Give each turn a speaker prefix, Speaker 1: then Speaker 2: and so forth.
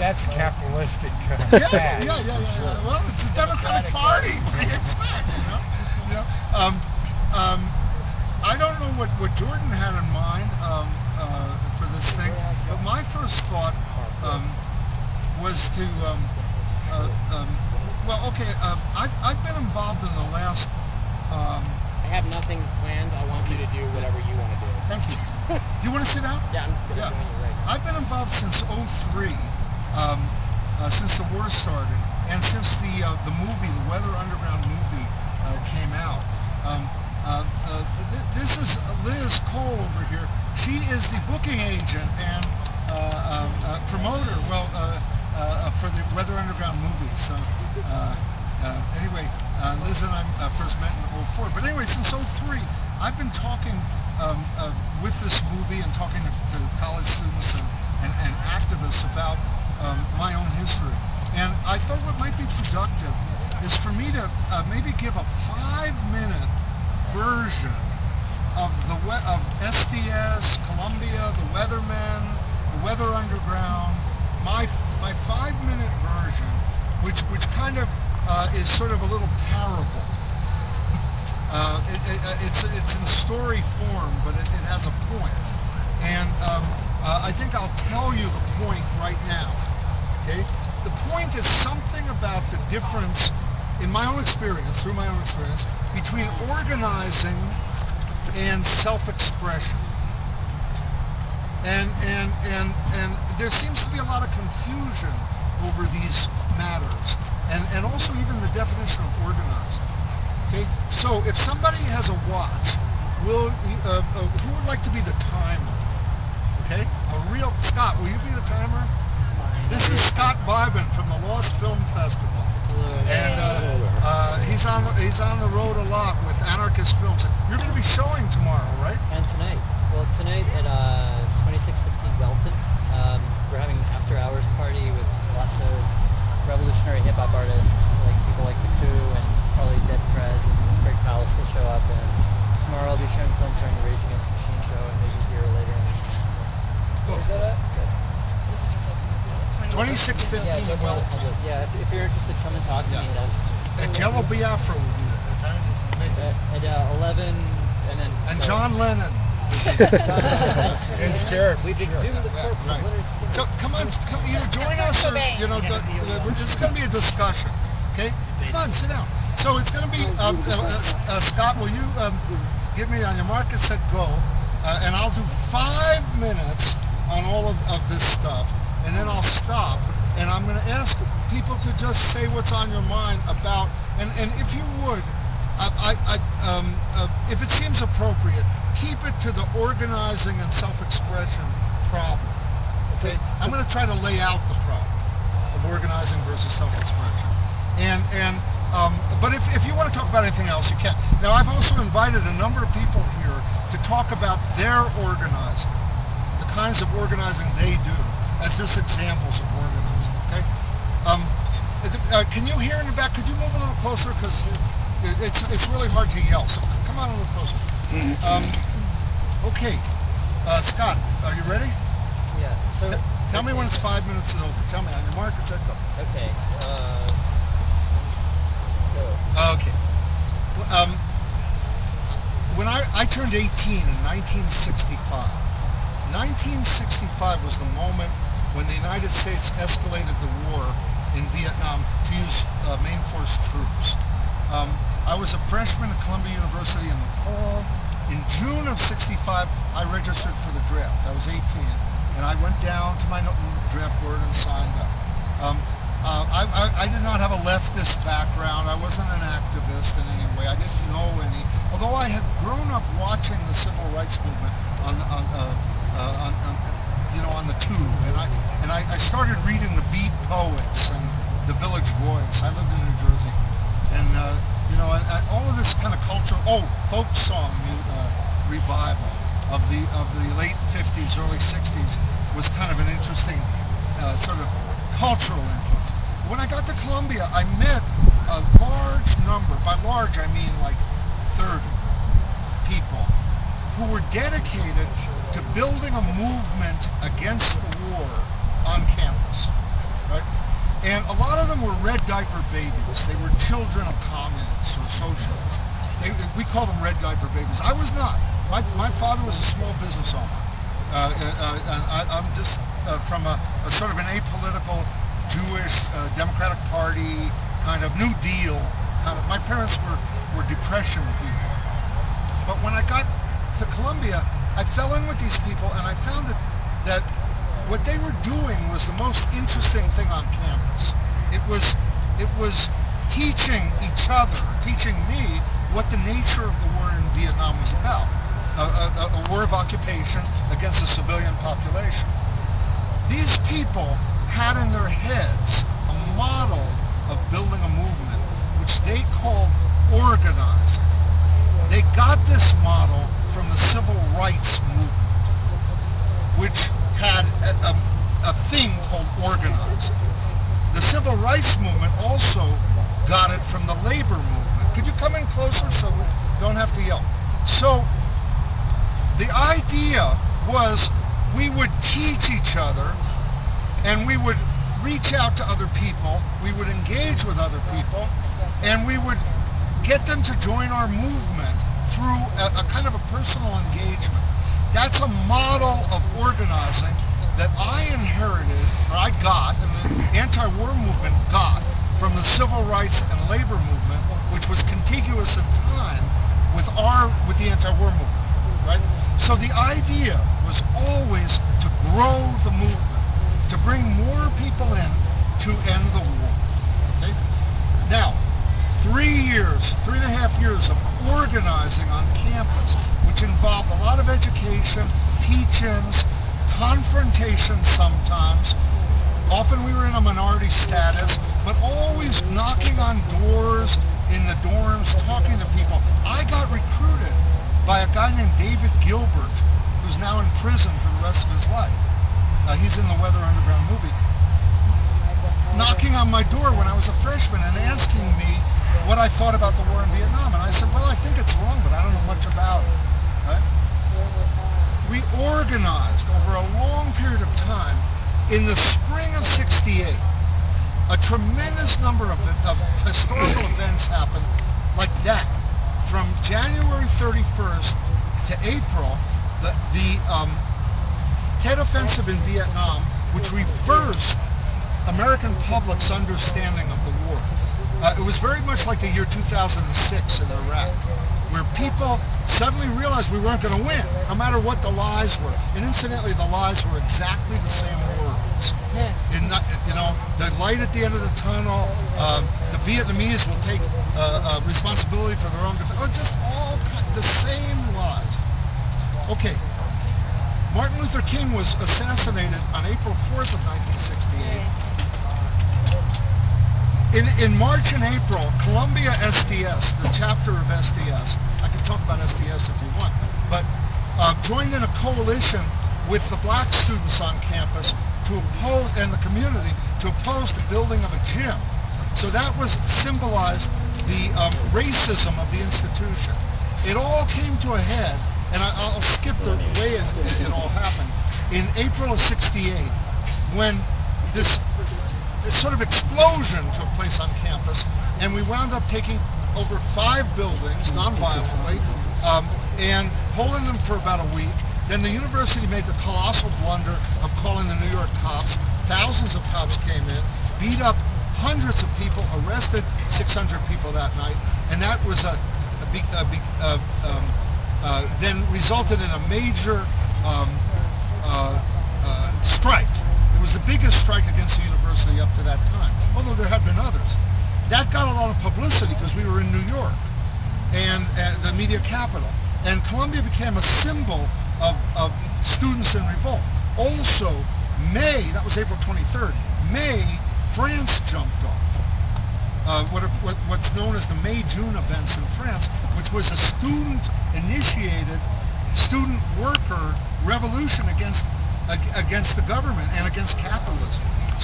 Speaker 1: That's capitalistic.
Speaker 2: Yeah. Well, it's a Democratic Party. What do you expect? I don't know what Jordan had in mind for this thing, but my first thought was to I've been involved in the last.
Speaker 3: I have nothing planned. I want you to do whatever you want to do.
Speaker 2: Thank you. Do you want to sit down?
Speaker 3: Yeah, I'm going to join you right now.
Speaker 2: I've been involved since '03, since the war started, and since the movie, the Weather Underground movie, came out. This is Liz Cole over here. She is the booking agent and promoter, for the Weather Underground movie. So anyway, Liz and I first met in '04. But anyway, since '03, I've been talking with this movie and talking to college students and activists about my own history. And I thought what might be productive is for me to maybe give a 5-minute version of SDS, Columbia, the Weathermen, the Weather Underground, my 5-minute version, which kind of is sort of a little parable. It's in story form, but it has a point. And I think I'll tell you the point right now. Okay? The point is something about the difference, in my own experience, through my own experience, between organizing and self-expression. And there seems to be a lot of confusion over these matters, and also even the definition of organizing. Okay, so if somebody has a watch, who would like to be the timer? Okay, Scott, will you be the timer? This is Scott Bybin from the Lost Film Festival, and he's on the road a lot with Anarchist Films. You're going to be showing tomorrow, right?
Speaker 4: And tonight. Well, tonight at 2615 Welton, we're having an after-hours party with lots of revolutionary hip-hop artists, like people like The Coup and probably Dead Prez and Greg Palace will show up. And tomorrow I'll be showing films during the Rage Against the Machine show and maybe here later in the evening. Where's that at?
Speaker 2: 2615 Welton.
Speaker 4: Yeah, if you're interested, come and talk to me.
Speaker 2: And Jello Biafra will be there.
Speaker 4: At 11 and then...
Speaker 2: And John Lennon.
Speaker 1: In spirit.
Speaker 4: We've exhumed the corpse of Leonard Skinner.
Speaker 2: So come on, either join us or, it's going to be a discussion, okay? Come on, sit down. So it's going to be, Scott, will you give me on your mark, get set, go, and I'll do 5 minutes on all of this stuff, and then I'll stop, and I'm going to ask people to just say what's on your mind about, and if you would, if it seems appropriate, keep it to the organizing and self-expression problem. Okay, I'm going to try to lay out the problem of organizing versus self-expression, but if you want to talk about anything else, you can. Now, I've also invited a number of people here to talk about their organizing, the kinds of organizing they do, as just examples of organizing. Okay. Can you hear in the back? Could you move a little closer, because it's really hard to yell. So come on a little closer. Okay, Scott, are you ready?
Speaker 4: Yeah. So
Speaker 2: tell me when it's 5 minutes is over. Tell me on your mark. It's at go.
Speaker 4: Okay. Go.
Speaker 2: Okay. When I turned 18 in 1965, 1965 was the moment when the United States escalated the war in Vietnam to use main force troops. I was a freshman at Columbia University in the fall. In June of '65, I registered for the draft. I was 18, and I went down to my draft board and signed up. I did not have a leftist background. I wasn't an activist in any way. I didn't know any. Although I had grown up watching the civil rights movement on the tube, and I started reading the beat poets and the Village Voice. I lived in New Jersey, and all of this kind of culture. Folk song revival of the late 50s, early 60s was kind of an interesting sort of cultural influence. When I got to Columbia, I met a large number. By large, I mean like 30 people who were dedicated to building a movement against the war on campus, right? And a lot of them were red diaper babies. They were children of communists or socialists. We call them red diaper babies. I was not. My father was a small business owner. I'm just from a sort of an apolitical Jewish Democratic Party kind of New Deal kind of. My parents were Depression people. But when I got to Columbia, I fell in with these people, and I found that what they were doing was the most interesting thing on campus. It was teaching each other, teaching me what the nature of the war in Vietnam was about. A war of occupation against a civilian population. These people had in their heads a model of building a movement, which they called organizing. They got this model from the civil rights movement, which had a thing called organizing. The civil rights movement also got it from the labor movement. Could you come in closer so we don't have to yell? So the idea was we would teach each other, and we would reach out to other people, we would engage with other people, and we would get them to join our movement through a kind of a personal engagement. That's a model of organizing that I inherited, or I got, and the anti-war movement got from the civil rights and labor movement, which was contiguous in time with the anti-war movement, right? So the idea was always to grow the movement, to bring more people in to end the war. Okay? Now, 3.5 years of organizing on campus, which involved a lot of education, teach-ins, confrontation sometimes. Often we were in a minority status, but always knocking on doors in the dorms, talking to people. I got recruited by a guy named David Gilbert, who's now in prison for the rest of his life. He's in the Weather Underground movie. Knocking on my door when I was a freshman and asking me what I thought about the war in Vietnam. And I said, well, I think it's wrong, but I don't know much about it. Right? We organized over a long period of time. In the spring of '68, a tremendous number of historical events happened like that. From January 31st to April, the Tet Offensive in Vietnam, which reversed American public's understanding of the war. It was very much like the year 2006 in Iraq, where people suddenly realized we weren't going to win, no matter what the lies were. And incidentally, the lies were exactly the same words. The light at the end of the tunnel, the Vietnamese will take responsibility for their own defense. Oh, just all the same lies. Okay. Martin Luther King was assassinated on April 4th of 1968. In March and April, Columbia SDS, the chapter of SDS, I can talk about SDS if you want, but joined in a coalition with the black students on campus to oppose, and the community, to oppose the building of a gym. So that was symbolized the racism of the institution. It all came to a head, and I'll skip the way it all happened, in April of '68, when this sort of explosion took place on campus, and we wound up taking over 5 buildings non-violently and holding them for about a week. Then the university made the colossal blunder of calling the New York cops. Thousands of cops came in, beat up hundreds of people, arrested 600 people that night, and that was then resulted in a major strike. It was the biggest strike against the university up to that time, although there had been others. That got a lot of publicity because we were in New York, and the media capital. And Columbia became a symbol of students in revolt. Also, May, that was April 23rd, May, France jumped off. What's known as the May-June events in France, which was a student-initiated, student-worker revolution against the government and against capitalism.